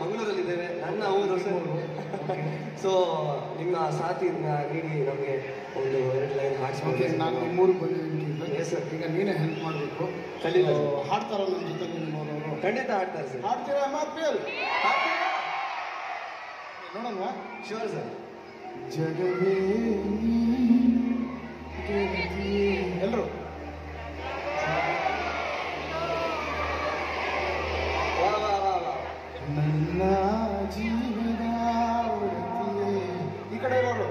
ಮಂಗಳೂರಲ್ಲಿದ್ದೇವೆ, ನನ್ನ ಊರು. ಸೊ ನಿಮ್ಮ ಸಾಥಿನ ನೀಡಿ ನಮಗೆ ಒಂದು 2 ಲೈನ್ ಹಾಡ್ಸ್ಕೊಂಡು. ನಾನು ನಿಮ್ಮೂರಿಗೆ ಬಂದಿದ್ದೀನಿ ಸರ್. ಈಗ ನೀನೇ ಹೆಲ್ಪ್ ಮಾಡಬೇಕು. ಖಂಡಿತ ಹಾಡ್ತಾರ ನನ್ನ ಜೊತೆ ನಿಮ್ಮವರು? ಖಂಡಿತ ಹಾಡ್ತಾರೆ ಸರ್. ಹಾಡ್ತೀರಾ ಮಾತೇಲ್? ನೋಡಲ್ವಾ? Sure sir. ಜಗವೇ ಎಲ್ಲರೂ ನನ್ನ ಜೀವನ ಈ ಕಡೆ ಇರೋರು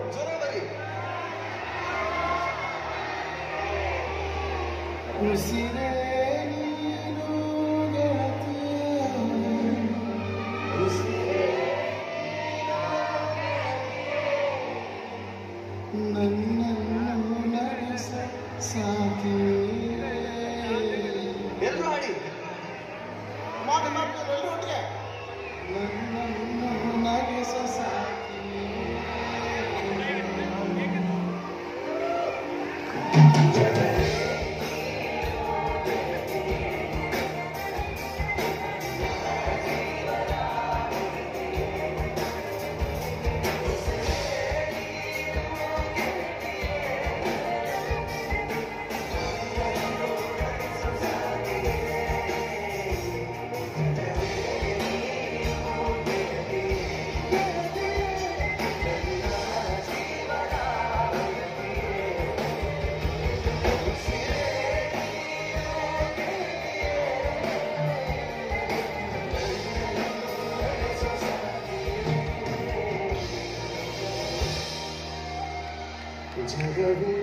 ಉಸಿರೇ ನೀನು ನನ್ನನ್ನು ನಡೆಸ ಸಾಕಿ ಎಲ್ಲರೂ ಹಾಡಿ ಎಲ್ಲರೂ ಒಟ್ಟಿಗೆ ನನ್ನನ್ನು ನಡೆಸ ಸಾಕಿ ಜಗವೇ